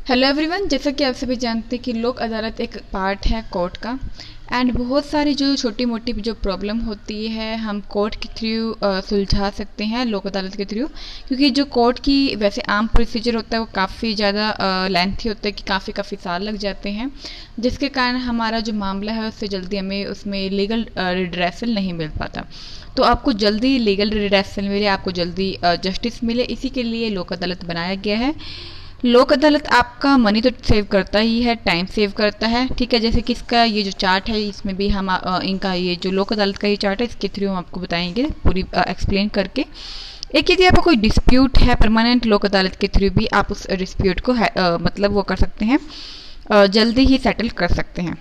Hello everyone, जैसा कि आप सभी जानते हैं कि लोक अदालत एक पार्ट है कोर्ट का। एंड बहुत सारी जो छोटी मोटी जो प्रॉब्लम होती है हम कोर्ट के थ्रू सुलझा सकते हैं लोक अदालत के थ्रू। क्योंकि जो कोर्ट की वैसे आम प्रोसीजर होता है वो काफ़ी ज़्यादा लेंथी होता है कि काफ़ी साल लग जाते हैं, जिसके कारण हमारा जो मामला है उससे जल्दी हमें उसमें लीगल रिड्रेसल नहीं मिल पाता। तो आपको जल्दी लीगल रिड्रेसल मिले, आपको जल्दी जस्टिस मिले, इसी के लिए लोक अदालत बनाया गया है। लोक अदालत आपका मनी तो सेव करता ही है, टाइम सेव करता है। ठीक है, जैसे कि इसका ये जो चार्ट है इसमें भी हम इनका ये जो लोक अदालत का ये चार्ट है इसके थ्रू हम आपको बताएंगे पूरी एक्सप्लेन करके। एक यदि आपको कोई डिस्प्यूट है परमानेंट, लोक अदालत के थ्रू भी आप उस डिस्प्यूट को मतलब वो कर सकते हैं, जल्दी ही सेटल कर सकते हैं।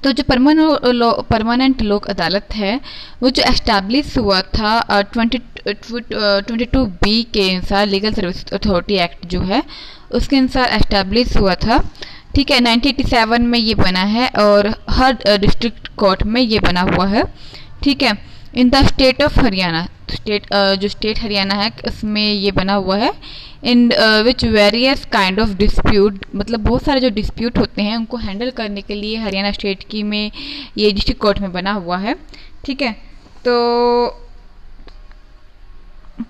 तो जो परमानेंट लोक अदालत है वो जो एस्टैब्लिश हुआ था 22B के अनुसार, लीगल सर्विस अथॉरिटी एक्ट जो है उसके अनुसार एस्टैब्लिश हुआ था। ठीक है, 1987 में ये बना है और हर डिस्ट्रिक्ट कोर्ट में ये बना हुआ है। ठीक है, in the state of Haryana, जो स्टेट हरियाणा है उसमें ये बना हुआ है। In which various kind of dispute, मतलब बहुत सारे जो डिस्प्यूट होते हैं उनको हैंडल करने के लिए हरियाणा स्टेट की में ये डिस्ट्रिक्ट कोर्ट में बना हुआ है। ठीक है,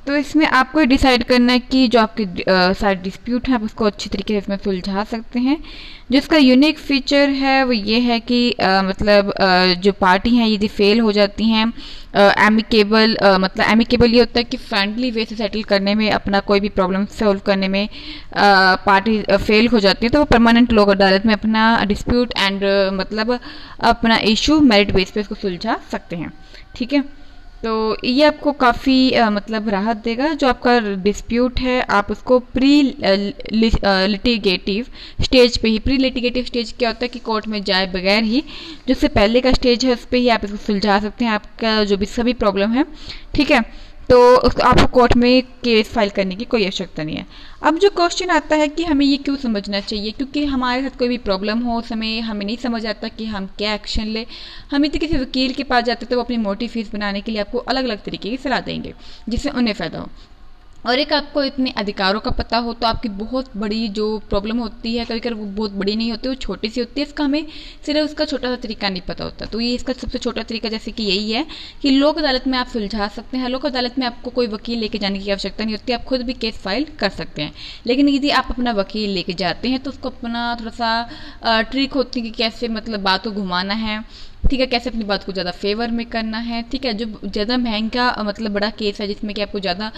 तो इसमें आपको डिसाइड करना है कि जो आपके सारे डिस्प्यूट हैं आप उसको अच्छी तरीके से इसमें सुलझा सकते हैं। जो इसका यूनिक फीचर है वो ये है कि जो पार्टी हैं यदि फेल हो जाती हैं एमिकेबल, मतलब एमिकेबल ये होता है कि फ्रेंडली वे से सेटल करने में, अपना कोई भी प्रॉब्लम सॉल्व करने में पार्टी फेल हो जाती है तो वो परमानेंट लोक अदालत में अपना डिस्प्यूट एंड मतलब अपना इशू मेरिट बेस पे उसको सुलझा सकते हैं। ठीक है, तो ये आपको काफ़ी मतलब राहत देगा। जो आपका डिस्प्यूट है आप उसको प्री लिटिगेटिव स्टेज पे ही, प्री लिटिगेटिव स्टेज क्या होता है कि कोर्ट में जाए बगैर ही जो उससे पहले का स्टेज है उस पर ही आप इसको सुलझा सकते हैं, आपका जो भी सभी प्रॉब्लम है। ठीक है, तो आपको कोर्ट में केस फाइल करने की कोई आवश्यकता नहीं है। अब जो क्वेश्चन आता है कि हमें ये क्यों समझना चाहिए, क्योंकि हमारे साथ कोई भी प्रॉब्लम हो उस समय हमें नहीं समझ आता कि हम क्या एक्शन ले। हम यदि किसी वकील के पास जाते तो वो अपनी मोटी फीस बनाने के लिए आपको अलग अलग तरीके की सलाह देंगे जिससे उन्हें फ़ायदा हो। और एक आपको इतने अधिकारों का पता हो तो आपकी बहुत बड़ी जो प्रॉब्लम होती है कभी कभी वो बहुत बड़ी नहीं होती, वो छोटी सी होती है, इसका हमें सिर्फ उसका छोटा सा तरीका नहीं पता होता। तो ये इसका सबसे छोटा तरीका जैसे कि यही है कि लोक अदालत में आप सुलझा सकते हैं। लोक अदालत में आपको कोई वकील लेके जाने की आवश्यकता नहीं होती, आप खुद भी केस फाइल कर सकते हैं। लेकिन यदि आप अपना वकील लेके जाते हैं तो उसको अपना थोड़ा सा ट्रिक होती है कि कैसे मतलब बात को घुमाना है। ठीक है, कैसे अपनी बात को ज़्यादा फेवर में करना है। ठीक है, जो ज़्यादा महंगा मतलब बड़ा केस है जिसमें कि आपको ज़्यादा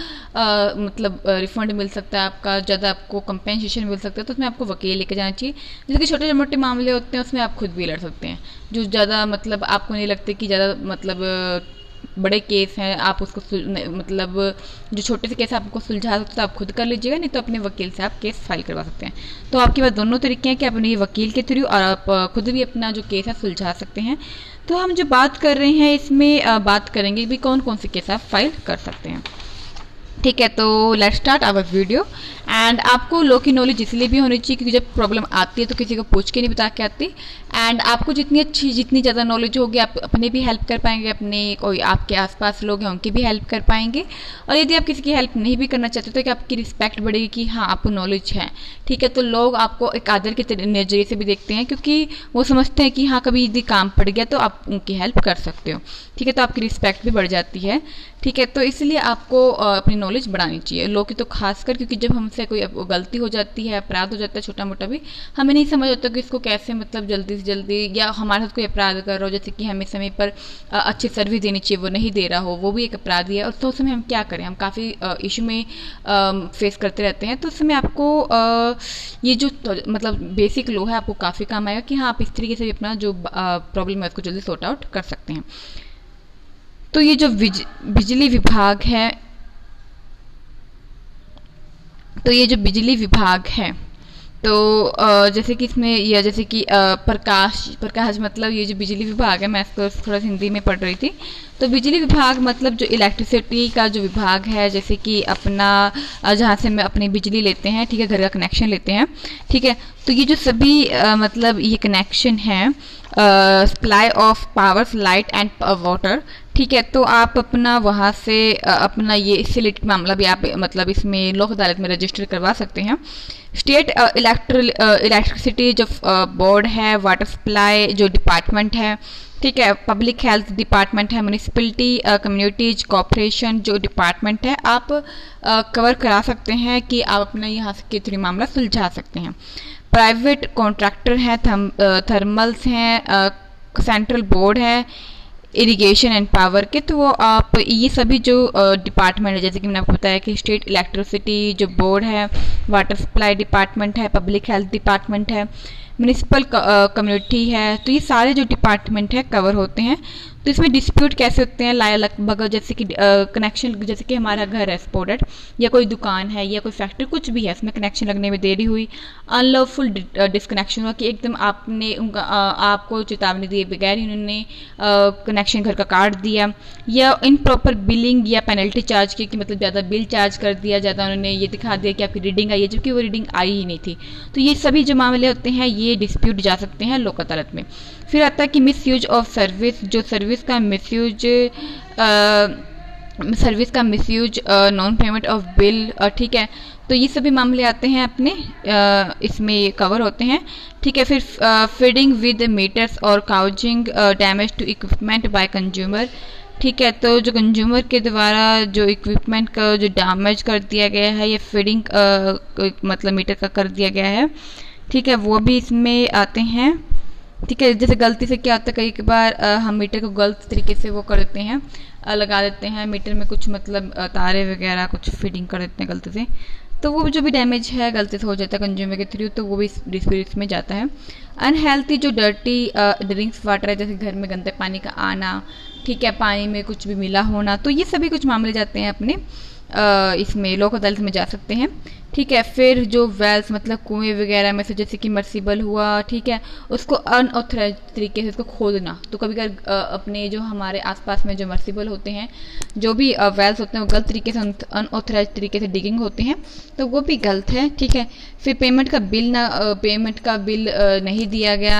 मतलब रिफंड मिल सकता है, आपका ज़्यादा आपको कंपेंसेशन मिल सकता है, तो उसमें आपको वकील लेके जाना चाहिए। जैसे कि छोटे मोटे मामले होते हैं उसमें आप खुद भी लड़ सकते हैं, जो ज़्यादा मतलब आपको नहीं लगते कि ज़्यादा मतलब बड़े केस हैं, आप उसको मतलब जो छोटे से केस आपको सुलझा सकते हो तो आप खुद कर लीजिएगा, नहीं तो अपने वकील से आप केस फाइल करवा सकते हैं। तो आपके पास दोनों तरीके हैं कि आप अपने वकील के थ्रू और आप खुद भी अपना जो केस है सुलझा सकते हैं। तो हम जो बात कर रहे हैं इसमें बात करेंगे भी कौन कौन से केस आप फाइल कर सकते हैं। ठीक है, तो let's start our video. And आपको लॉ की नॉलेज इसलिए भी होनी चाहिए क्योंकि जब प्रॉब्लम आती है तो किसी को पूछ के नहीं बता के आती। एंड आपको जितनी ज़्यादा नॉलेज होगी आप अपने भी हेल्प कर पाएंगे, अपने कोई आपके आसपास लोग हैं उनकी भी हेल्प कर पाएंगे। और यदि आप किसी की हेल्प नहीं भी करना चाहते तो कि आपकी रिस्पेक्ट बढ़ेगी कि हाँ आपको नॉलेज है। ठीक है, तो लोग आपको एक आदर के नज़रिए से भी देखते हैं क्योंकि वो समझते हैं कि हाँ कभी यदि काम पड़ गया तो आप उनकी हेल्प कर सकते हो। ठीक है, तो आपकी रिस्पेक्ट भी बढ़ जाती है। ठीक है, तो इसलिए आपको अपनी नॉलेज बढ़ानी चाहिए लॉ की, तो खासकर क्योंकि जब हमसे कोई गलती हो जाती है, अपराध हो जाता है छोटा मोटा भी, हमें नहीं समझ आता कि इसको कैसे मतलब जल्दी से जल्दी, या हमारे साथ कोई अपराध कर रहा हो जैसे कि हमें समय पर अच्छी सर्विस देनी चाहिए वो नहीं दे रहा हो, वो भी एक अपराध है। और तो उस समय हम क्या करें, हम काफ़ी इशू में फेस करते रहते हैं। तो उस समय आपको ये जो मतलब बेसिक लॉ है आपको काफ़ी काम आएगा कि हाँ आप इस तरीके से भी अपना जो प्रॉब्लम है उसको जल्दी सॉर्ट आउट कर सकते हैं। तो ये जो बिजली विभाग है, तो ये जो बिजली विभाग है तो जैसे कि इसमें यह जैसे कि प्रकाश मतलब ये जो बिजली विभाग है, मैं इसको थोड़ा हिंदी में पढ़ रही थी। तो बिजली विभाग मतलब जो इलेक्ट्रिसिटी का जो विभाग है, जैसे कि अपना जहाँ से हम अपनी बिजली लेते हैं, ठीक है, घर का कनेक्शन लेते हैं। ठीक है, तो ये जो सभी मतलब ये कनेक्शन है supply of power light and water, ठीक है। तो आप अपना वहाँ से अपना ये इससे रिलेटेड मामला भी आप मतलब इसमें लोक अदालत में रजिस्टर करवा सकते हैं। स्टेट इलेक्ट्रिसिटी जो बोर्ड है, वाटर सप्लाई जो डिपार्टमेंट है, ठीक है, पब्लिक हेल्थ डिपार्टमेंट है, म्यूनिसिपलिटी कम्युनिटीज कॉर्पोरेशन जो डिपार्टमेंट है, आप कवर करा सकते हैं कि आप अपना यहाँ के थ्रू मामला सुलझा सकते हैं। प्राइवेट कॉन्ट्रैक्टर हैं, थर्मल्स हैं, सेंट्रल बोर्ड है इरिगेशन एंड पावर के, तो वो आप ये सभी जो डिपार्टमेंट है, जैसे कि मैंने आपको बताया कि स्टेट इलेक्ट्रिसिटी जो बोर्ड है, वाटर सप्लाई डिपार्टमेंट है, पब्लिक हेल्थ डिपार्टमेंट है, म्यूनिसिपल कम्युनिटी है, तो ये सारे जो डिपार्टमेंट है कवर होते हैं। तो इसमें डिस्प्यूट कैसे होते हैं, लगभग जैसे कि कनेक्शन, जैसे कि हमारा घर है सपोर्टेड, या कोई दुकान है या कोई फैक्ट्री कुछ भी है, इसमें कनेक्शन लगने में देरी हुई, अनलॉफुल डिस्कनेक्शन हुआ कि एकदम आपने उनका आपको चेतावनी दिए बगैर ही उन्होंने कनेक्शन घर का काट दिया, या इनप्रॉपर बिलिंग या पेनल्टी चार्ज की कि मतलब ज़्यादा बिल चार्ज कर दिया, ज़्यादा उन्होंने ये दिखा दिया कि आपकी रीडिंग आई है जबकि वो रीडिंग आई ही नहीं थी। तो ये सभी जो मामले होते हैं ये डिस्प्यूट जा सकते हैं लोक अदालत में। फिर आता है कि मिस यूज ऑफ सर्विस, जो सर्विस का miss use non payment of bill, ठीक है, तो ये सभी मामले आते हैं अपने इसमें कवर होते हैं, ठीक है। फिर फीडिंग विद मीटर्स और causing damage to equipment by consumer, ठीक है, तो जो कंज्यूमर के द्वारा जो इक्विपमेंट का जो डैमेज कर दिया गया है या फीडिंग मतलब मीटर का कर दिया गया है, ठीक है, वो भी इसमें आते हैं, ठीक है। जैसे गलती से क्या होता है, कई बार हम मीटर को गलत तरीके से वो कर देते हैं, लगा देते हैं मीटर में कुछ मतलब तारे वगैरह कुछ फिटिंग कर देते हैं गलती से, तो वो जो भी डैमेज है गलती से हो जाता है कंज्यूमर के थ्रू, तो वो भी डिस्प्यूट में जाता है। अनहेल्थी जो डर्टी ड्रिंक्स वाटर है, जैसे घर में गंदे पानी का आना, ठीक है, पानी में कुछ भी मिला होना, तो ये सभी कुछ मामले जाते हैं अपने इसमें लोक अदालत में जा सकते हैं, ठीक है। फिर जो वेल्स मतलब कुएं वगैरह में से जैसे कि मर्सिबल हुआ, ठीक है, उसको अनऑथराइज तरीके से उसको खोदना, तो कभी कभी अपने जो हमारे आसपास में जो मर्सिबल होते हैं, जो भी वेल्स होते हैं वो गलत तरीके से अनऑथराइज तरीके से डिगिंग होते हैं, तो वो भी गलत है, ठीक है। फिर पेमेंट का बिल नहीं दिया गया,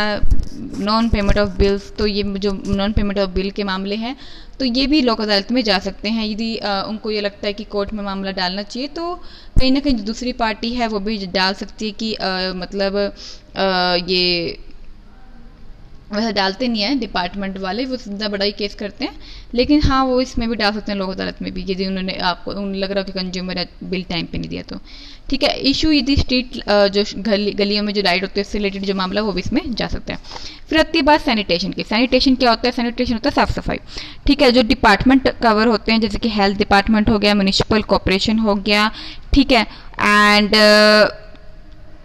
नॉन पेमेंट ऑफ बिल्स, तो ये जो नॉन पेमेंट ऑफ बिल के मामले हैं तो ये भी लोक अदालत में जा सकते हैं। यदि उनको ये लगता है कि कोर्ट में मामला डालना चाहिए तो कहीं ना कहीं जो दूसरी पार्टी है वो भी डाल सकती है कि मतलब ये वैसे डालते नहीं है डिपार्टमेंट वाले, वो सीधा बड़ा ही केस करते हैं, लेकिन हाँ वो इसमें भी डाल सकते हैं लोक अदालत में भी यदि उन्होंने आपको उन्हें लग रहा हो कि कंज्यूमर बिल टाइम पे नहीं दिया तो, ठीक है। इशू यदि स्ट्रीट जो गलियों में जो लाइट होती है उससे रिलेटेड जो मामला वो भी इसमें जा सकता है। फिर आती है बात सैनिटेशन की। सैनिटेशन क्या होता है? सैनिटेशन होता है साफ सफाई, ठीक है। जो डिपार्टमेंट कवर होते हैं जैसे कि हेल्थ डिपार्टमेंट हो गया, म्यूनिसिपल कॉर्पोरेशन हो गया, ठीक है, एंड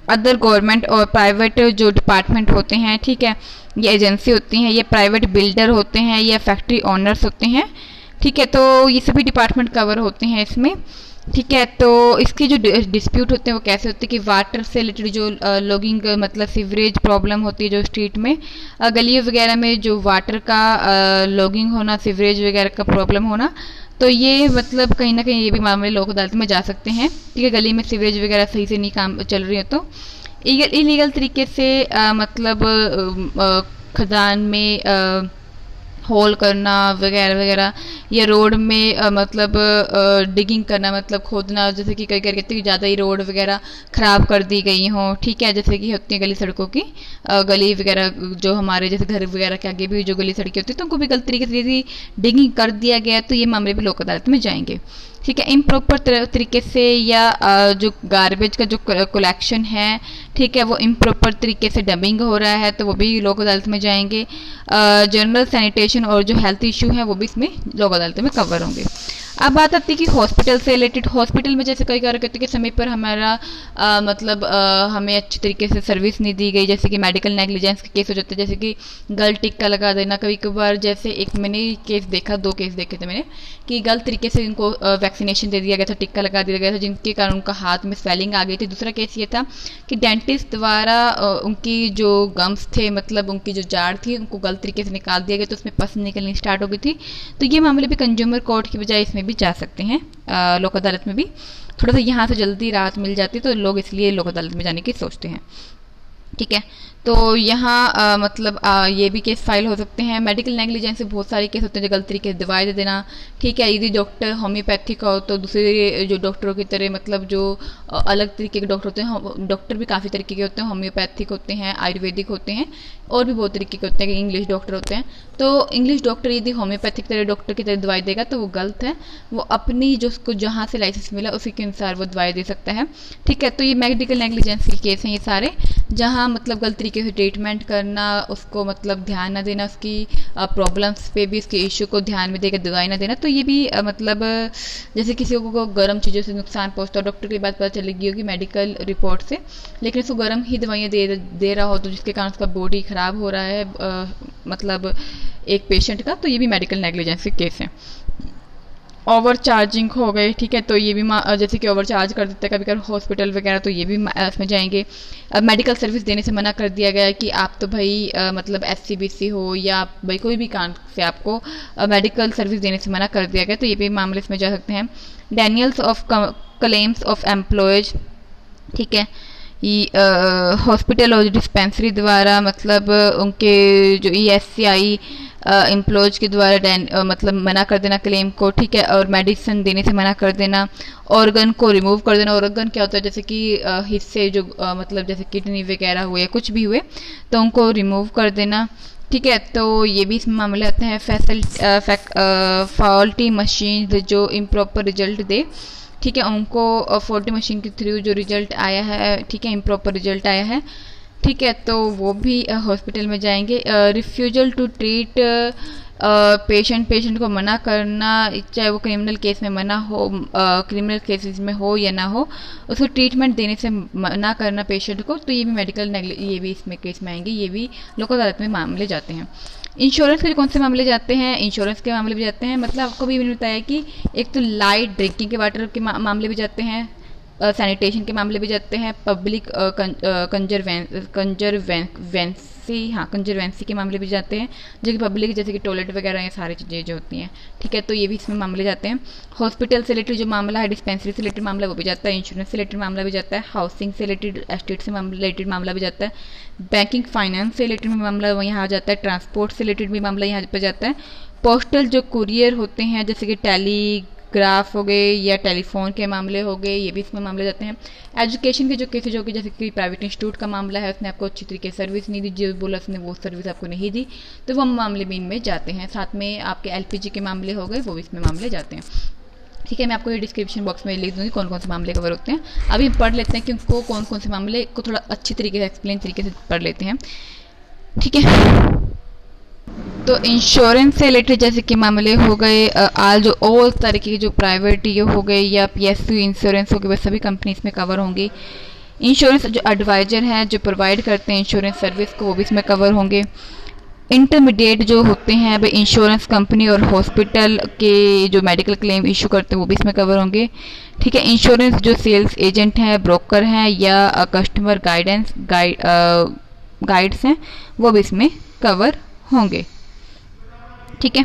अदर गवर्नमेंट और प्राइवेट जो डिपार्टमेंट होते हैं, ठीक है, ये एजेंसी होती हैं, ये प्राइवेट बिल्डर होते हैं, ये फैक्ट्री ओनर्स होते हैं, ठीक है, तो ये सभी डिपार्टमेंट कवर होते हैं इसमें, ठीक है। तो इसके जो डिस्प्यूट होते हैं वो कैसे होते हैं कि वाटर से रिलेटेड जो लॉगिंग मतलब सीवरेज प्रॉब्लम होती है जो स्ट्रीट में गलियों वगैरह में जो वाटर का लॉगिंग होना, सीवरेज वगैरह का प्रॉब्लम होना, तो ये मतलब कहीं ना कहीं ये भी मामले लोक अदालत में जा सकते हैं, ठीक है। गली में सीवरेज वगैरह सही से नहीं काम चल रही हो तो इलीगल तरीके से मतलब खदान में होल करना वगैरह वगैरह, या रोड में मतलब डिगिंग करना मतलब खोदना, जैसे कि कई कहते हैं कि ज़्यादा ही रोड वगैरह ख़राब कर दी गई हों, ठीक है, जैसे कि होती है गली सड़कों की गली वगैरह जो हमारे जैसे घर वगैरह के आगे भी जो गली सड़कें होती है तो उनको भी गलत तरीके से यदि डिगिंग कर दिया गया तो ये मामले भी लोक अदालत में जाएंगे, ठीक है। इम्प्रॉपर तरीके से या जो गार्बेज का जो कलेक्शन है, ठीक है, वो इम्प्रॉपर तरीके से डंपिंग हो रहा है तो वो भी लोक अदालत में जाएंगे। जनरल सैनिटेशन और जो हेल्थ इशू है वो भी इसमें लोक अदालत में कवर होंगे। अब बात आती है कि हॉस्पिटल से रिलेटेड। हॉस्पिटल में जैसे कई कहते हैं कि समय पर हमारा मतलब हमें अच्छी तरीके से सर्विस नहीं दी गई, जैसे कि मेडिकल नेग्लिजेंस के केस हो जाते हैं, जैसे कि गलत टिक्का लगा देना। कभी कभार जैसे एक मैंने केस देखा, 2 केस देखे थे मैंने कि गलत तरीके से इनको वैक्सीनेशन दे दिया गया था, टिक्का लगा दिया गया था जिनके कारण उनका हाथ में स्वेलिंग आ गई थी। दूसरा केस ये था कि डेंटिस्ट द्वारा उनकी जो गम्स थे मतलब उनकी जो जाड़ थी उनको गलत तरीके से निकाल दिया गया तो उसमें पस निकलनी स्टार्ट हो गई थी। तो ये मामले भी कंज्यूमर कोर्ट की बजाय इसमें भी जा सकते हैं, लोक अदालत में भी थोड़ा सा यहाँ से जल्दी राहत मिल जाती है तो लोग इसलिए लोक अदालत में जाने की सोचते हैं। ठीक है। तो यहाँ मतलब ये भी केस फाइल हो सकते हैं। मेडिकल नेग्लिजेंस से बहुत सारे केस होते हैं, जो गलत तरीके से दवाई दे देना, ठीक है। यदि डॉक्टर होम्योपैथिक हो तो दूसरे जो डॉक्टरों की तरह मतलब जो अलग तरीके के डॉक्टर होते हैं, डॉक्टर भी काफ़ी तरीके के होते हैं, होम्योपैथिक होते हैं, आयुर्वेदिक होते हैं, और भी बहुत तरीके के होते हैं, इंग्लिश डॉक्टर होते हैं। तो इंग्लिश डॉक्टर यदि होम्योपैथिक तरह डॉक्टर की तरह दवाई देगा तो वो गलत है। वो अपनी जो उसको जहाँ से लाइसेंस मिला उसी के अनुसार वो दवाई दे सकता है, ठीक है। तो ये मेडिकल नेग्लिजेंस के केस हैं ये सारे, जहाँ मतलब गलत तरीके से ट्रीटमेंट करना, उसको मतलब ध्यान ना देना, उसकी प्रॉब्लम्स पे भी, उसके इशू को ध्यान में देकर दवाई ना देना। तो ये भी मतलब जैसे किसी को गर्म चीज़ों से नुकसान पहुंचता है, डॉक्टर की बात पता चलेगी होगी मेडिकल रिपोर्ट से, लेकिन उसको गर्म ही दवाइयाँ दे रहा हो तो जिसके कारण उसका बॉडी खराब हो रहा है मतलब एक पेशेंट का, तो ये भी मेडिकल नेग्लिजेंस के केस है। ओवर चार्जिंग हो गए, ठीक है। तो ये भी जैसे कि ओवर चार्ज कर देते हैं कभी कभी हॉस्पिटल वगैरह, तो ये भी इसमें जाएंगे। मेडिकल सर्विस देने से मना कर दिया गया है कि आप तो भाई मतलब SCBC हो या आप भाई कोई भी कारण से आपको मेडिकल सर्विस देने से मना कर दिया गया, तो ये भी मामले इसमें जा सकते हैं। Daniels of claims of employees, ठीक है। हॉस्पिटल और डिस्पेंसरी द्वारा मतलब उनके जो ESCI एम्प्लॉयज के द्वारा मतलब मना कर देना क्लेम को, ठीक है। और मेडिसिन देने से मना कर देना, ऑर्गन को रिमूव कर देना। ऑर्गन क्या होता है, जैसे कि हिस्से जो मतलब जैसे किडनी वगैरह हुए या कुछ भी हुए तो उनको रिमूव कर देना, ठीक है। तो ये भी इसमें मामले आते हैं। फॉल्टी मशीन जो इम्प्रॉपर रिजल्ट दे, ठीक है, उनको फॉल्टी मशीन के थ्रू जो रिजल्ट आया है, ठीक है, इम्प्रॉपर रिजल्ट आया है, ठीक है, तो वो भी हॉस्पिटल में जाएंगे। रिफ्यूजल टू ट्रीट पेशेंट को मना करना, चाहे वो क्रिमिनल केस में मना हो, क्रिमिनल केसेस में हो या ना हो, उसको ट्रीटमेंट देने से मना करना पेशेंट को, तो ये भी ये भी इसमें केस में आएंगे। ये भी लोक अदालत में मामले जाते हैं। इंश्योरेंस के कौन से मामले जाते हैं, इंश्योरेंस के मामले भी जाते हैं, मतलब आपको भी मैंने बताया कि एक तो लाइट ड्रिंकिंग के वाटर के मामले भी जाते हैं, सैनिटेशन के मामले भी जाते हैं, पब्लिक कंजरवेंसी के मामले भी जाते हैं, जो कि पब्लिक जैसे कि टॉयलेट वगैरह ये सारी चीज़ें जो होती हैं, ठीक है, तो ये भी इसमें मामले जाते हैं। हॉस्पिटल से रिलेटेड जो मामला है, डिस्पेंसरी से रिलेटेड मामला वो भी जाता है, इंश्योरेंस से रिलेटेड मामला भी जाता है, हाउसिंग से रिलेटेड, एस्टेट से रिलेटेड मामला भी जाता है, बैंकिंग फाइनेंस से रिलेटेड मामला वो यहाँ आ जाता है, ट्रांसपोर्ट से रिलेटेड भी मामला यहाँ पर जाता है। पोस्टल जो कुरियर होते हैं जैसे कि टेलीग्राफ हो गए या टेलीफोन के मामले हो गए, ये भी इसमें मामले जाते हैं। एजुकेशन के जो केसेज हो गए, जैसे कि प्राइवेट इंस्टीट्यूट का मामला है, उसने आपको अच्छी तरीके से सर्विस नहीं दी, जो बोला उसने वो सर्विस आपको नहीं दी, तो वो मामले भी इनमें जाते हैं। साथ में आपके LPG के मामले हो गए, वो भी इसमें मामले जाते हैं, ठीक है। मैं आपको ये डिस्क्रिप्शन बॉक्स में लिख दूंगी कौन कौन से मामले कवर होते हैं। अभी हम पढ़ लेते हैं कि उनको कौन कौन से मामले को थोड़ा अच्छी तरीके से एक्सप्लेन तरीके से पढ़ लेते हैं, ठीक है। तो इंश्योरेंस से रिलेटेड जैसे कि मामले हो गए, आज जो और तरीके के जो प्राइवेट ये हो गए या PSU इंश्योरेंस हो गए, वह सभी कंपनी इसमें कवर होंगी। इंश्योरेंस जो एडवाइजर हैं जो प्रोवाइड करते हैं इंश्योरेंस सर्विस को, वो भी इसमें कवर होंगे। इंटरमीडिएट जो होते हैं भाई इंश्योरेंस कंपनी और हॉस्पिटल के जो मेडिकल क्लेम इशू करते हैं वो भी इसमें कवर होंगे, ठीक है। इंश्योरेंस जो सेल्स एजेंट हैं, ब्रोकर हैं या कस्टमर गाइड्स हैं, वो भी इसमें कवर होंगे, ठीक है।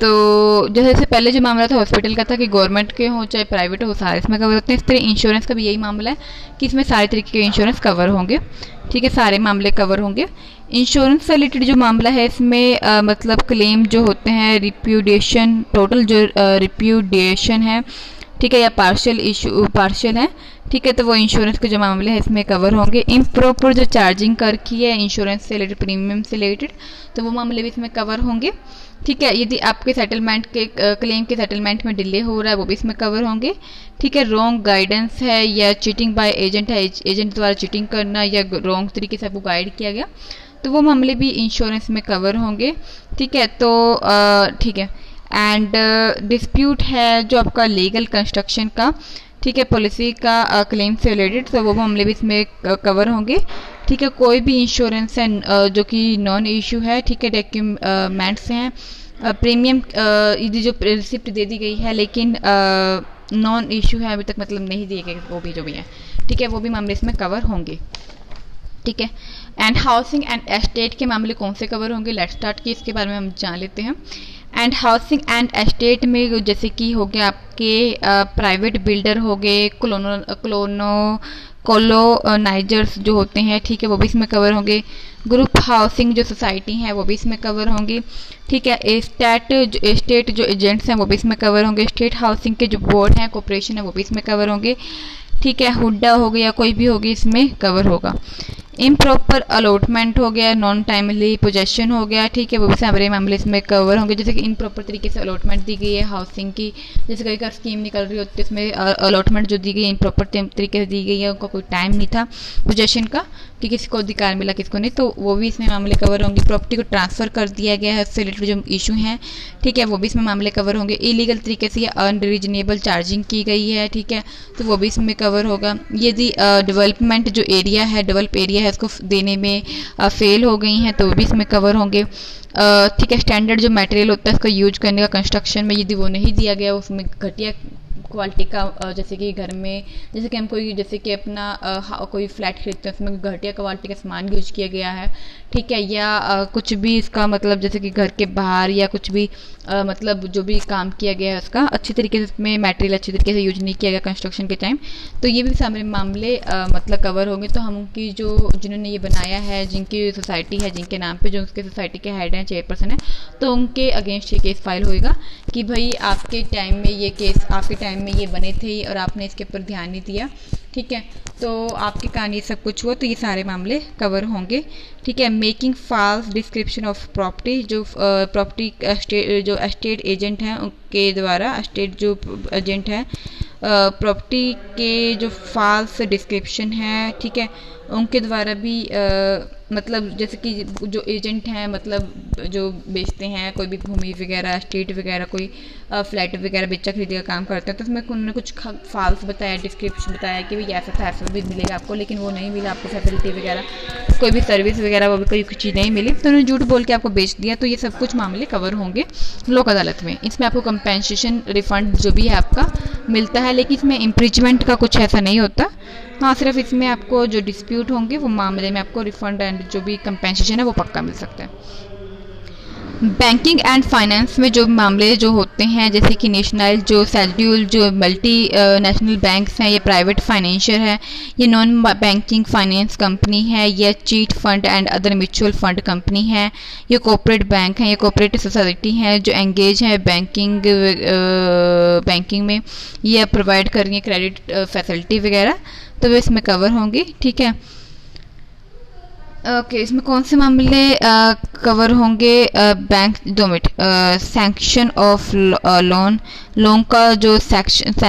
तो जैसे पहले जो मामला था हॉस्पिटल का था कि गवर्नमेंट के हो चाहे प्राइवेट हो, सारे इसमें कवर होते हैं। इस तरह इंश्योरेंस का भी यही मामला है कि इसमें सारे तरीके के इंश्योरेंस कवर होंगे, ठीक है, सारे मामले कवर होंगे। इंश्योरेंस से रिलेटेड जो मामला है इसमें मतलब क्लेम जो होते हैं, रिप्यूडिएशन, टोटल जो रिप्यूडिएशन है, ठीक है, या पार्शियल है, ठीक है, तो वो इंश्योरेंस के जो मामले हैं इसमें कवर होंगे। इम्प्रॉपर जो चार्जिंग कर की है इंश्योरेंस से रिलेटेड, प्रीमियम से रिलेटेड, तो वो मामले भी इसमें कवर होंगे, ठीक है। यदि आपके सेटलमेंट के क्लेम के सेटलमेंट में डिले हो रहा है वो भी इसमें कवर होंगे, ठीक है। रॉन्ग गाइडेंस है या चीटिंग बाय एजेंट है, एजेंट द्वारा चीटिंग करना या रॉन्ग तरीके से आपको गाइड किया गया, तो वो मामले भी इंश्योरेंस में कवर होंगे, ठीक है। तो ठीक है। एंड डिस्प्यूट है जो आपका लीगल कंस्ट्रक्शन का, ठीक है, पॉलिसी का क्लेम से रिलेटेड, तो वो मामले भी इसमें कवर होंगे, ठीक है। कोई भी इंश्योरेंस है जो कि नॉन इशू है, ठीक है, डॉक्यूमेंट्स हैं, प्रीमियम यदि जो रिसिप्ट दे दी गई है लेकिन नॉन इशू है अभी तक, मतलब नहीं दिए गए, वो भी जो भी है, ठीक है, वो भी मामले इसमें कवर होंगे, ठीक है। एंड हाउसिंग एंड एस्टेट के मामले कौन से कवर होंगे, लेट्स स्टार्ट की इसके बारे में हम जान लेते हैं। एंड हाउसिंग एंड एस्टेट में जैसे कि हो गया आपके प्राइवेट बिल्डर हो गए, कॉलोनाइजर्स जो होते हैं, ठीक है, वो भी इसमें कवर होंगे। ग्रुप हाउसिंग जो सोसाइटी हैं वो भी इसमें कवर होंगी, ठीक है। स्टेट जो एजेंट्स हैं वो भी इसमें कवर होंगे। स्टेट हाउसिंग के जो बोर्ड हैं, कॉर्पोरेशन है, वो भी इसमें कवर होंगे, ठीक है। हुड्डा हो गया, कोई भी होगी, इसमें कवर होगा। इम्प्रॉपर अलॉटमेंट हो गया, नॉन टाइमली पोजेशन हो गया, ठीक है, वो भी सारे मामले इसमें कवर होंगे। जैसे कि इम्प्रॉपर तरीके से अलॉटमेंट दी गई है हाउसिंग की, जैसे कई बार स्कीम निकल रही होती है, इसमें अलॉटमेंट जो दी गई है इम्प्रॉपर तरीके से दी गई है, उनका कोई टाइम नहीं था पोजेशन का कि किसी को अधिकार मिला किसको नहीं, तो वो भी इसमें मामले कवर होंगे। प्रॉपर्टी को ट्रांसफ़र कर दिया गया है, उससे रिलेटेड जो इशू हैं, ठीक है, वो भी इसमें मामले कवर होंगे। इलीगल तरीके से या अनरीजनेबल चार्जिंग की गई है, ठीक है, तो वो भी इसमें कवर होगा। यदि डेवलपमेंट जो एरिया है, डेवलप एरिया है, उसको देने में फेल हो गई हैं, तो वो भी इसमें कवर होंगे, ठीक है। स्टैंडर्ड जो मटेरियल होता है उसका यूज करने का कंस्ट्रक्शन में यदि वो नहीं दिया गया, उसमें घटिया क्वालिटी का, जैसे कि घर में, जैसे कि हम कोई, जैसे कि अपना कोई फ्लैट खरीदते हैं उसमें घटिया क्वालिटी का सामान यूज किया गया है, ठीक है, या कुछ भी इसका मतलब जैसे कि घर के बाहर या कुछ भी मतलब जो भी काम किया गया है उसका अच्छी तरीके से इसमें मटेरियल अच्छी तरीके से यूज नहीं किया गया कंस्ट्रक्शन के टाइम, तो ये भी सारे मामले मतलब कवर होंगे। तो हम उनकी जो जिन्होंने ये बनाया है, जिनकी सोसाइटी है, जिनके नाम पे जो उसके सोसाइटी के हेड हैं, चेयरपर्सन है, तो उनके अगेंस्ट ये केस फाइल होएगा कि भाई आपके टाइम में ये केस, आपके टाइम में ये बने थे और आपने इसके ऊपर ध्यान नहीं दिया, ठीक है, तो आपके कारण ये सब कुछ हुआ, तो ये सारे मामले कवर होंगे, ठीक है। Making false description of property, जो प्रॉपर्टी जो एस्टेट एजेंट हैं उनके द्वारा, एस्टेट जो एजेंट है प्रॉपर्टी के जो फॉल्स डिस्क्रिप्शन है, ठीक है, उनके द्वारा भी मतलब जैसे कि जो एजेंट हैं, मतलब जो बेचते हैं कोई भी भूमि वगैरह, स्टेट वगैरह, कोई फ्लैट वगैरह बेचा खरीदी का काम करते हैं, तो उसमें उन्होंने कुछ फॉल्स बताया, डिस्क्रिप्शन बताया कि भाई ऐसा था, ऐसा भी मिलेगा आपको, लेकिन वो नहीं मिला आपको, फैसिलिटी वगैरह कोई भी सर्विस वगैरह वो भी कोई कुछ चीज़ नहीं मिली, तो उन्होंने झूठ बोल के आपको बेच दिया, तो ये सब कुछ मामले कवर होंगे लोक अदालत में। इसमें आपको कंपेंसेशन रिफंड जो भी है आपका मिलता है, लेकिन इसमें इम्प्रीचमेंट का कुछ ऐसा नहीं होता। हाँ, सिर्फ इसमें आपको जो डिस्प्यूट होंगे वो मामले में आपको रिफंड एंड जो भी कंपेंसेशन है वो पक्का मिल सकता है। बैंकिंग एंड फाइनेंस में जो मामले जो होते हैं, जैसे कि नेशनल जो शेड्यूल जो मल्टी नेशनल बैंक्स हैं, ये प्राइवेट फाइनेंशियल है, ये नॉन बैंकिंग फाइनेंस कंपनी है, ये chit fund and other mutual fund company है, ये कॉर्पोरेट बैंक है, ये कॉर्पोरेटिव सोसाइटी है जो एंगेज है बैंकिंग में, ये प्रोवाइड कर रही है क्रेडिट फैसिलिटी वगैरह, तो वे इसमें कवर होंगे, ठीक है। ओके, इसमें कौन से मामले कवर होंगे? Bank 2 minute, sanction of loan का जो सेक्शन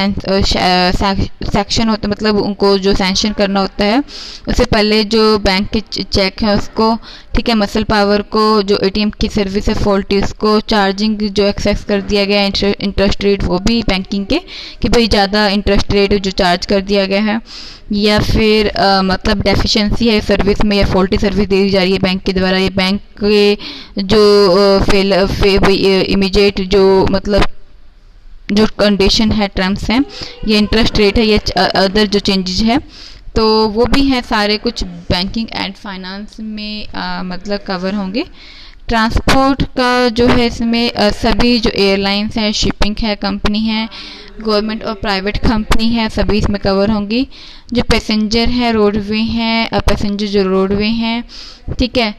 होता है, मतलब उनको जो सैंक्शन करना होता है उससे पहले जो बैंक के चेक है उसको, ठीक है, मसल पावर को, जो एटीएम की सर्विस है फॉल्टी उसको, चार्जिंग जो एक्सेस कर दिया गया है, इंटरेस्ट रेट वो भी बैंकिंग के कि भाई ज़्यादा इंटरेस्ट रेट जो चार्ज कर दिया गया है, या फिर मतलब डेफिशिएंसी है सर्विस में या फॉल्टी सर्विस दी जा रही है बैंक के द्वारा, या बैंक के जो इमीडिएट जो मतलब जो कंडीशन है, टर्म्स हैं, ये इंटरेस्ट रेट है, ये अदर जो चेंजेस है, तो वो भी हैं सारे कुछ बैंकिंग एंड फाइनेंस में मतलब कवर होंगे। ट्रांसपोर्ट का जो है इसमें सभी जो एयरलाइंस हैं, शिपिंग है, कंपनी है, गवर्नमेंट और प्राइवेट कंपनी है, सभी इसमें कवर होंगी। जो पैसेंजर है, रोडवे हैं, पैसेंजर जो रोडवे हैं, ठीक है,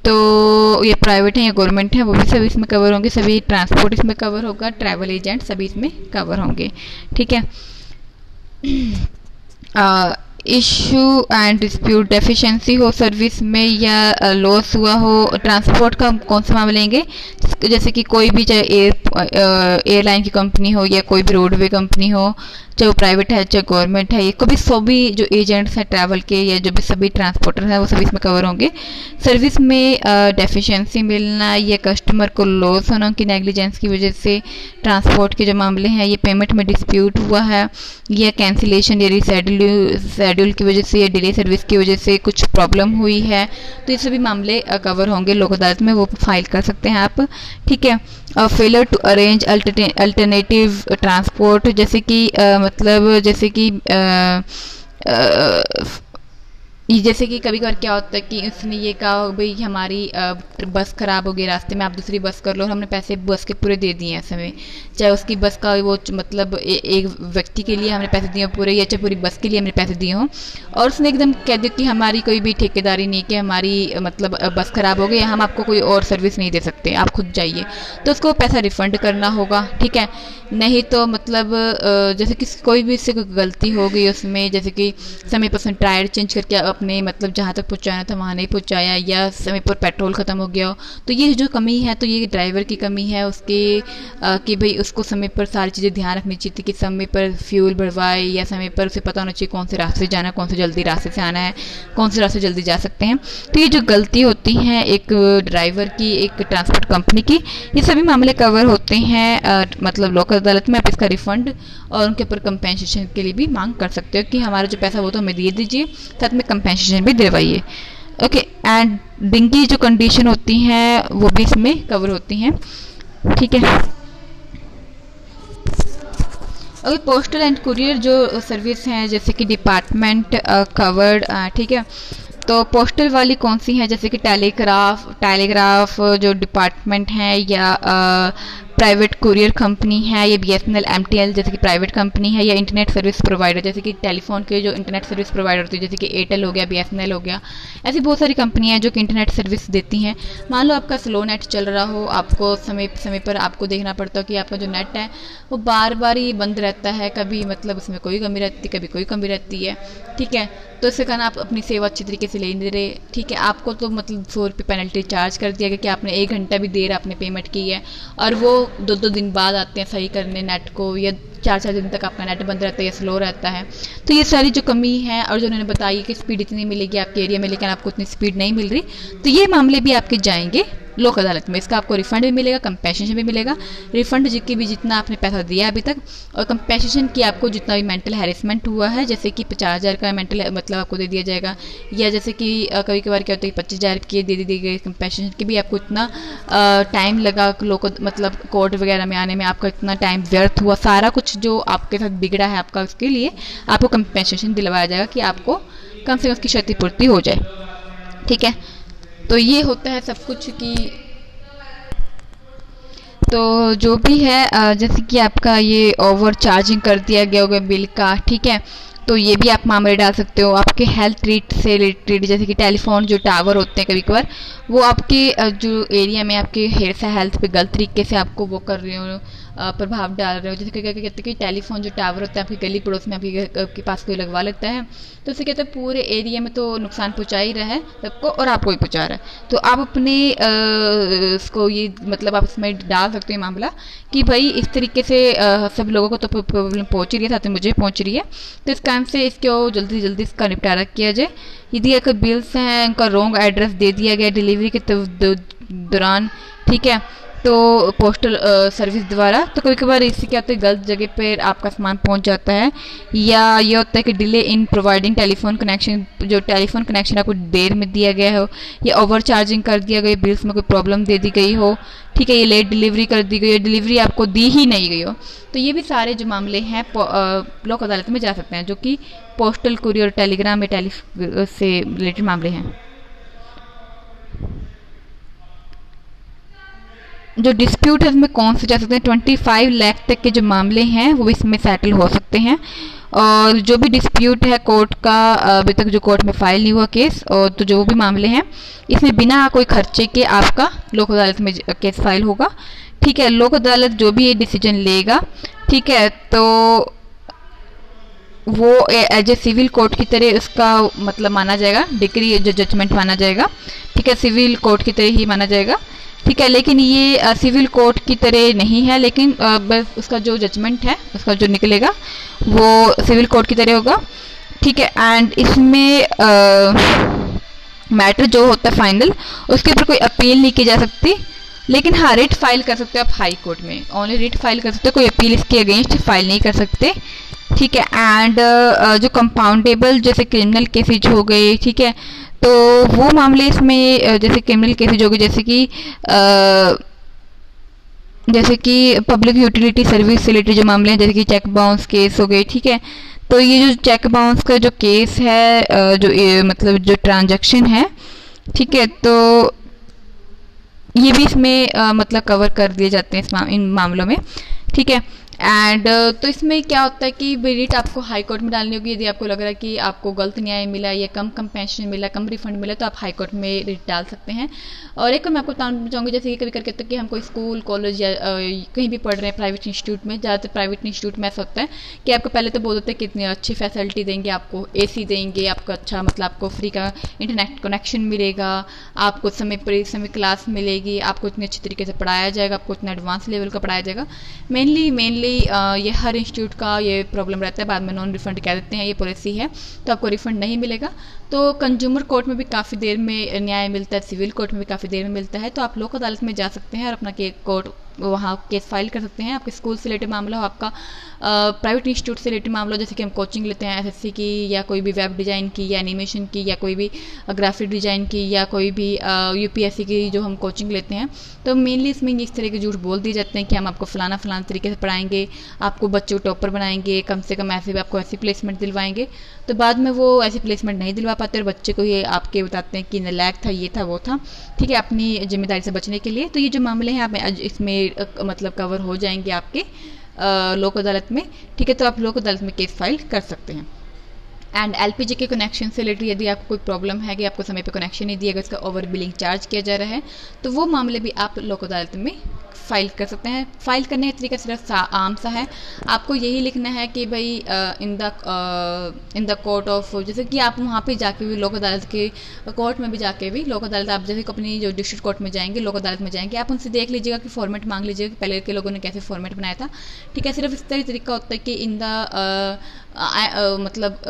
तो ये प्राइवेट है या गवर्नमेंट है, वो भी सभी इसमें कवर होंगे। सभी ट्रांसपोर्ट इसमें कवर होगा, ट्रैवल एजेंट सभी इसमें कवर होंगे, ठीक है। इशू एंड डिस्प्यूट, डेफिशिएंसी हो सर्विस में या लॉस हुआ हो, ट्रांसपोर्ट का कौन सा मामले लेंगे, जैसे कि कोई भी चाहे एयरलाइन की कंपनी हो या कोई भी रोडवे कंपनी हो, चाहे वो प्राइवेट है चाहे गवर्नमेंट है, ये कभी सभी जो एजेंट्स हैं ट्रैवल के या जो भी सभी ट्रांसपोर्टर हैं वो सभी इसमें कवर होंगे। सर्विस में डेफिशिएंसी मिलना या कस्टमर को लॉस होना उनकी नेग्लिजेंस की वजह से, ट्रांसपोर्ट के जो मामले हैं, ये पेमेंट में डिस्प्यूट हुआ है या कैंसिलेशन या रीशेड्यूल की वजह से या डिले सर्विस की वजह से कुछ प्रॉब्लम हुई है, तो ये सभी मामले कवर होंगे लोक अदालत में, वो फाइल कर सकते हैं आप, ठीक है। Failure to arrange alternative transport, जैसे कि मतलब जैसे कि कभी कभार क्या होता है कि उसने ये कहा भाई हमारी बस ख़राब हो गई रास्ते में, आप दूसरी बस कर लो, और हमने पैसे बस के पूरे दे दिए हैं समय, चाहे उसकी बस का वो मतलब एक व्यक्ति के लिए हमने पैसे दिए हों पूरे, या चाहे पूरी बस के लिए हमने पैसे दिए हों, और उसने एकदम कह दिया कि हमारी कोई भी ठेकेदारी नहीं, कि हमारी मतलब बस ख़राब हो गई, हम आपको कोई और सर्विस नहीं दे सकते, आप खुद जाइए, तो उसको पैसा रिफ़ंड करना होगा। ठीक है, नहीं तो मतलब जैसे कि कोई भी इससे कोई गलती हो गई उसमें, जैसे कि समय पर टायर चेंज करके अपने मतलब जहाँ तक पहुँचाना था वहाँ नहीं पहुँचाया, या समय पर पेट्रोल ख़त्म हो गया हो, तो ये जो कमी है तो ये ड्राइवर की कमी है उसके, कि भाई उसको समय पर सारी चीज़ें ध्यान रखनी चाहिए थी, कि समय पर फ्यूल भरवाए, या समय पर उसे पता होना चाहिए कौन से रास्ते से जाना है, कौन से जल्दी रास्ते से आना है, कौन से रास्ते जल्दी जा सकते हैं। तो ये जो गलती होती है एक ड्राइवर की, एक ट्रांसपोर्ट कंपनी की, ये सभी मामले कवर होते हैं मतलब लोक अदालत में। आप इसका रिफंड और उनके ऊपर कंपेंसेशन के लिए भी मांग कर सकते हो, कि हमारा जो पैसा वो तो हमें दे दीजिए, साथ में कंपेंसेशन भी दिलवाइए। ओके, एंड डिंगी जो कंडीशन होती हैं वो भी इसमें कवर होती हैं। ठीक है, अगर पोस्टल एंड कुरियर जो सर्विस हैं जैसे कि डिपार्टमेंट कवर्ड, ठीक है, तो पोस्टल वाली कौन सी हैं, जैसे कि टेलीग्राफ जो डिपार्टमेंट है, या प्राइवेट कुरियर कंपनी है, या BSNL MTL जैसे कि प्राइवेट कंपनी है, या इंटरनेट सर्विस प्रोवाइडर जैसे कि टेलीफोन के जो इंटरनेट सर्विस प्रोवाइडर होती है, जैसे कि एयरटेल हो गया, BSNL हो गया, ऐसी बहुत सारी कंपनियां हैं जो कि इंटरनेट सर्विस देती हैं। मान लो आपका स्लो नेट चल रहा हो, आपको समय पर आपको देखना पड़ता हो कि आपका जो नेट है वो बार बार ही बंद रहता है, कभी मतलब उसमें कोई कमी रहती है, कभी कोई कमी रहती है। ठीक है, तो इसके कारण आप अपनी सेवा अच्छी तरीके से ले नहीं रहे। ठीक है, आपको तो मतलब 100 रुपये पेनल्टी चार्ज कर दिया गया कि आपने 1 घंटा भी देर आपने पेमेंट की है, और वो 2-2 दिन बाद आते हैं सही करने नेट को, या 4-4 दिन तक आपका नेट बंद रहता है या स्लो रहता है। तो ये सारी जो कमी है, और जो उन्होंने बताई कि स्पीड इतनी मिलेगी आपके एरिया में, लेकिन आपको उतनी स्पीड नहीं मिल रही, तो ये मामले भी आपके जाएंगे लोक अदालत में। इसका आपको रिफंड भी मिलेगा, कंपेंसेशन भी मिलेगा। रिफंड जिसकी भी जितना आपने पैसा दिया अभी तक, और कंपेंसेशन की आपको जितना भी मेंटल हैरेसमेंट हुआ है, जैसे कि 50,000 का मेंटल मतलब आपको दे दिया जाएगा, या जैसे कि कभी कभार क्या होता है 25,000 की दे दी गई कंपेंसेशन की भी आपको इतना टाइम लगा लोग मतलब कोर्ट वगैरह में आने में, आपका इतना टाइम व्यर्थ हुआ, सारा कुछ जो आपके साथ बिगड़ा है आपका, उसके लिए आपको कंपेंसेशन दिलवाया जाएगा कि आपको कम से कम उसकी क्षतिपूर्ति हो जाए। ठीक है, तो ये होता है सब कुछ की, तो जो भी है जैसे कि आपका ये ओवर चार्जिंग कर दिया गया होगा बिल का। ठीक है, तो ये भी आप मामले डाल सकते हो। आपके हेल्थ रेट से रिलेटेड, जैसे कि टेलीफोन जो टावर होते हैं कभी कभार वो आपके जो एरिया में आपके हेल्थ पे गलत तरीके से आपको वो कर रहे हो, प्रभाव डाल रहे हो। जैसे क्या कहते हैं कि टेलीफोन जो टावर होता है आपकी गली पड़ोस में आपके पास कोई लगवा लेता है, तो उससे कहते हैं पूरे एरिया में तो नुकसान पहुंचा ही रहा है सबको, और आपको ही पहुंचा रहा है। तो आप अपने इसको ये मतलब आप इसमें डाल सकते हो मामला कि भाई इस तरीके से सब लोगों को तो प्रॉब्लम पहुंच रही है, साथ में मुझे पहुंच रही है, तो इस टाइम से इसको जल्दी जल्दी इसका निपटारा किया जाए। यदि अगर बिल्स हैं उनका रॉन्ग एड्रेस दे दिया गया डिलीवरी के दौरान, ठीक है, तो पोस्टल सर्विस द्वारा, तो कभी कभार इससे क्या होता है गलत जगह पर आपका सामान पहुंच जाता है, या ये होता है कि delay in providing telephone connection, जो टेलीफोन कनेक्शन आपको देर में दिया गया हो, या ओवर चार्जिंग कर दिया गया, बिल्स में कोई प्रॉब्लम दे दी गई हो। ठीक है, ये लेट डिलीवरी कर दी गई हो, डिलीवरी आपको दी ही नहीं गई हो, तो ये भी सारे जो मामले हैं लोक अदालत में जा सकते हैं, जो कि पोस्टल कुरियर टेलीग्राम या से रिलेटेड मामले हैं। जो डिस्प्यूट है इसमें कौन से जा सकते हैं, 25 लाख तक के जो मामले हैं वो इसमें सेटल हो सकते हैं। और जो भी डिस्प्यूट है कोर्ट का अभी तक जो कोर्ट में फाइल नहीं हुआ केस, और तो जो भी मामले हैं इसमें बिना कोई खर्चे के आपका लोक अदालत में केस फाइल होगा। ठीक है, लोक अदालत जो भी ये डिसीजन लेगा, ठीक है, तो वो एज ए सिविल कोर्ट की तरह उसका मतलब माना जाएगा, डिग्री जो जजमेंट माना जाएगा। ठीक है, सिविल कोर्ट की तरह ही माना जाएगा। ठीक है, लेकिन ये सिविल कोर्ट की तरह नहीं है, लेकिन बस उसका जो जजमेंट है उसका जो निकलेगा वो सिविल कोर्ट की तरह होगा। ठीक है, एंड इसमें मैटर जो होता है फाइनल, उसके ऊपर कोई अपील नहीं की जा सकती, लेकिन हाँ रिट फाइल कर सकते हो आप हाई कोर्ट में, ओनली रिट फाइल कर सकते हो, कोई अपील इसके अगेंस्ट फाइल नहीं कर सकते। ठीक है, एंड जो कंपाउंडेबल जैसे क्रिमिनल केसेज हो गए, ठीक है, तो वो मामले इसमें जैसे क्रिमिनल केसेज हो गए, जैसे कि पब्लिक यूटिलिटी सर्विस से रिलेटेड जो मामले हैं, जैसे कि चेक बाउंस केस हो गए। ठीक है, तो ये जो चेक बाउंस का जो केस है, जो मतलब जो ट्रांजैक्शन है, ठीक है, तो ये भी इसमें मतलब कवर कर दिए जाते हैं इन मामलों में, ठीक है। एंड तो इसमें क्या होता है कि रिट आपको हाई कोर्ट में डालनी होगी। यदि आपको लग रहा है कि आपको गलत न्याय मिला या कम कंपेंसेशन मिला, कम रिफंड मिला, तो आप हाई कोर्ट में रिट डाल सकते हैं। और एक मैं आपको बताना चाहूँगी, जैसे कि कभी करके होता है कि हम कोई स्कूल कॉलेज या कहीं भी पढ़ रहे हैं प्राइवेट इंस्टीट्यूट में, ज़्यादातर प्राइवेट इंस्टीट्यूट में ऐसा होता है कि आपको पहले तो बोल देते हैं कितनी अच्छी फैसिलिटी देंगे, आपको AC देंगे, आपको अच्छा मतलब आपको फ्री का इंटरनेट कनेक्शन मिलेगा, आपको समय पर समय क्लास मिलेगी, आपको इतनी अच्छी तरीके से पढ़ाया जाएगा, आपको इतना एडवांस लेवल का पढ़ाया जाएगा। मेनली ये हर इंस्टीट्यूट का ये प्रॉब्लम रहता है, बाद में नॉन रिफंड कह देते हैं, ये पॉलिसी है, तो आपको रिफंड नहीं मिलेगा। तो कंज्यूमर कोर्ट में भी काफ़ी देर में न्याय मिलता है, सिविल कोर्ट में भी काफ़ी देर में मिलता है। तो आप लोक अदालत में जा सकते हैं और अपना कोर्ट वहाँ केस फाइल कर सकते हैं। आपके स्कूल से रिलेटेड मामला हो, आपका प्राइवेट इंस्टीट्यूट से रिलेटेड मामला, जैसे कि हम कोचिंग लेते हैं SSC की, या कोई भी वेब डिज़ाइन की, या एनिमेशन की, या कोई भी ग्राफिक डिज़ाइन की, या कोई भी UPSC की जो हम कोचिंग लेते हैं, तो मेनली इसमें इस तरह के झूठ बोल दिए जाते हैं कि हम आपको फलाना तरीके से पढ़ाएंगे, आपको बच्चों को टॉपर बनाएंगे, कम से कम ऐसे भी आपको ऐसी प्लेसमेंट दिलवाएंगे। तो बाद में वो ऐसी प्लेसमेंट नहीं दिलवा पाते और बच्चे को ये आपके बताते हैं कि नालायक था, ये था, वो था, ठीक है, अपनी जिम्मेदारी से बचने के लिए। तो ये जो मामले हैं आप इसमें मतलब कवर हो जाएंगे आपके लोक अदालत में, ठीक है। तो आप लोक अदालत में केस फाइल कर सकते हैं। एंड LPG के कनेक्शन से रिलेटेड यदि आपको कोई प्रॉब्लम है कि आपको समय पे कनेक्शन नहीं दिया गया, उसका ओवर बिलिंग चार्ज किया जा रहा है, तो वो मामले भी आप लोक अदालत में फाइल कर सकते हैं। फाइल करने का तरीका सिर्फ आम सा है, आपको यही लिखना है कि भाई इन द कोर्ट ऑफ, जैसे कि आप वहाँ पे जाके भी लोक अदालत के कोर्ट में भी जाके भी लोक अदालत, आप जैसे अपनी जो डिस्ट्रिक्ट कोर्ट में जाएंगे, लोक अदालत में जाएंगे, आप उनसे देख लीजिएगा कि फॉर्मेट मांग लीजिएगा कि पहले के लोगों ने कैसे फॉर्मेट बनाया था, ठीक है। सिर्फ इस तरह तरीका होता है कि इन द मतलब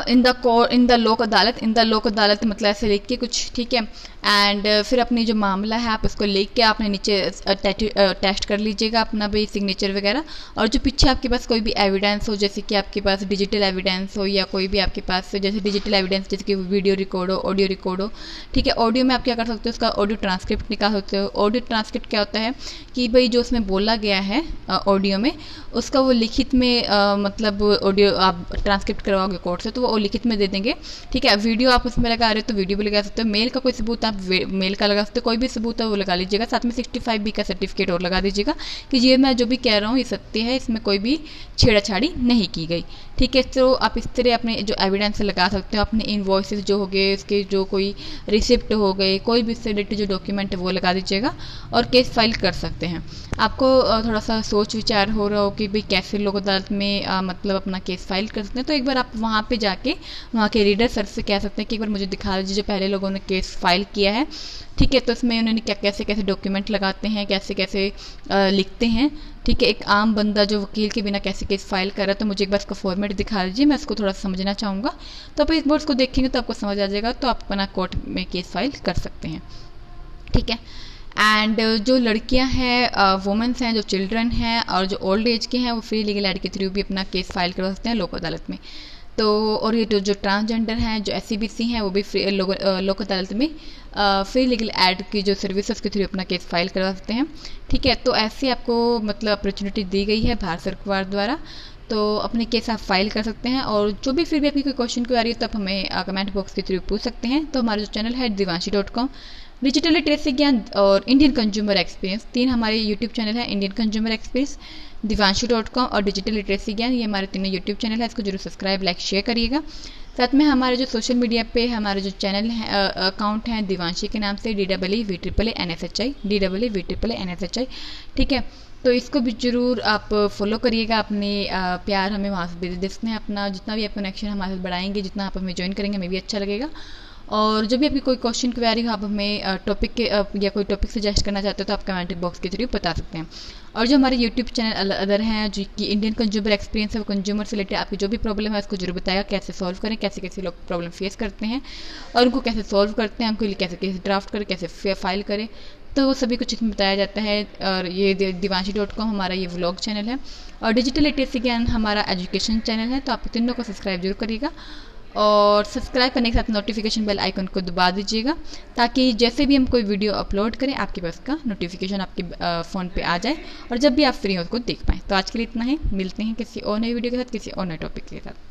इन द लोक अदालत मतलब ऐसे लिख के कुछ, ठीक है। एंड फिर अपनी जो मामला है आप उसको लिख के आपने नीचे टेस्ट कर लीजिएगा अपना भाई सिग्नेचर वगैरह। और जो पीछे आपके पास कोई भी एविडेंस हो, जैसे कि आपके पास डिजिटल एविडेंस हो, या कोई भी आपके पास जैसे डिजिटल एविडेंस जैसे कि वीडियो रिकॉर्ड हो, ऑडियो रिकॉर्ड हो, ठीक है। ऑडियो में आप क्या कर सकते हो, उसका ऑडियो ट्रांसक्रिप्ट निकाल सकते हो। ऑडियो ट्रांसक्रिप्ट क्या होता है कि भाई जो उसमें बोला गया है ऑडियो में, उसका वो लिखित में मतलब ऑडियो आप ट्रांसक्रिप्ट करवाओगे कोर्ट से, तो वो लिखित में दे देंगे, ठीक है। वीडियो आप उसमें लगा रहे हो तो वीडियो भी लगा सकते हो, मेल का कोई सबूत आप मेल का लगा सकते हो, कोई भी सबूत है वो लगा लीजिएगा, साथ में 65B का सर्टिफिकेट और लगा दीजिएगा कि ये मैं जो भी कह रहा हूँ ये सत्य है, इसमें कोई भी छेड़ाछाड़ी नहीं की गई, ठीक है। तो आप इस तरह अपने जो एविडेंस लगा सकते हो, अपने इनवॉइसेस जो हो गए, उसके जो कोई रिसिप्ट हो गए, कोई भी इससे रिलेटेड जो डॉक्यूमेंट है वो लगा दीजिएगा और केस फाइल कर सकते हैं। आपको थोड़ा सा सोच विचार हो रहा हो कि भाई कैसे लोक अदालत में मतलब अपना केस फाइल कर सकते हैं, तो एक बार आप वहाँ पे जाके वहाँ के रीडर सर से कह सकते हैं कि एक बार मुझे दिखा दीजिए जो पहले लोगों ने केस फाइल किया है, ठीक है। तो उसमें उन्होंने क्या कैसे कैसे डॉक्यूमेंट लगाते हैं, कैसे कैसे लिखते हैं, ठीक है। एक आम बंदा जो वकील के बिना कैसे केस फाइल कर रहा है, तो मुझे एक बार इसका फॉर्मेट दिखा दीजिए, मैं इसको थोड़ा समझना चाहूँगा। तो आप एक बार उसको देखेंगे तो आपको समझ आ जाएगा, तो आप अपना कोर्ट में केस फाइल कर सकते हैं, ठीक है। एंड जो लड़कियां हैं, वुमेंस हैं, जो चिल्ड्रन हैं और जो ओल्ड एज के हैं, वो फ्री लीगल एड के थ्रू भी अपना केस फाइल करवा सकते हैं लोक अदालत में। तो और ये जो ट्रांसजेंडर हैं, जो SCBC हैं, वो भी लोक अदालत में फ्री लीगल एड की जो सर्विसेज के थ्रू अपना केस फाइल करवा सकते हैं, ठीक है। तो ऐसे आपको मतलब अपॉर्चुनिटी दी गई है भारत सरकार द्वारा, तो अपने केस आप फाइल कर सकते हैं। और जो भी फिर भी आपकी कोई क्वेश्चन क्वेरी आ रही है तो आप हमें कमेंट बॉक्स के थ्रू पूछ सकते हैं। तो हमारा जो चैनल है divanshi.com, डिजिटल लिटरेसी ज्ञान और इंडियन कंज्यूमर एक्सपीरियंस, 3 हमारे यूट्यूब चैनल है। इंडियन कंज्यूमर एक्सपीरियंस, divanshi.com और डिजिटल लिटरेसी ज्ञान, ये हमारे तीनों यूट्यूब चैनल है। इसको जरूर सब्सक्राइब, लाइक, शेयर करिएगा। साथ में हमारे जो सोशल मीडिया पे हमारे जो चैनल है, अकाउंट हैं दिवांशी के नाम से, DEEVNSHI, DEEVNSHI, ठीक है। तो इसको भी जरूर आप फॉलो करिएगा। अपने प्यार हमें वहाँ से देखते हैं, अपना जितना भी आप कनेक्शन हमारे साथ बढ़ाएंगे, जितना आप हमें ज्वाइन करेंगे हमें भी अच्छा लगेगा। और जब भी आपकी कोई क्वेश्चन क्वेरी हो, आप हमें टॉपिक के या कोई टॉपिक सजेस्ट करना चाहते हो तो आप कमेंट बॉक्स के थ्रू बता सकते हैं। और जो हमारे यूट्यूब चैनल अदर हैं, जो कि इंडियन कंज्यूमर एक्सपीरियंस है, वो कंज्यूमर से रिलेटेड आपकी जो भी प्रॉब्लम है उसको जरूर बताएगा, कैसे सॉल्व करें, कैसे कैसे लोग प्रॉब्लम फेस करते हैं और उनको कैसे सॉल्व करते हैं, उनको लिए कैसे कैसे ड्राफ्ट करें, कैसे फाइल करें, तो वो सभी कुछ इसमें बताया जाता है। और ये divanshi.com हमारा ये व्लॉग चैनल है और डिजिटल लिटरेसी ज्ञान हमारा एजुकेशन चैनल है। तो आप तीनों को सब्सक्राइब जरूर करिएगा और सब्सक्राइब करने के साथ नोटिफिकेशन बेल आइकन को दबा दीजिएगा, ताकि जैसे भी हम कोई वीडियो अपलोड करें आपके पास का नोटिफिकेशन आपके फ़ोन पे आ जाए और जब भी आप फ्री हो उसको देख पाएँ। तो आज के लिए इतना ही, मिलते हैं किसी और नई वीडियो के साथ, किसी और नए टॉपिक के साथ।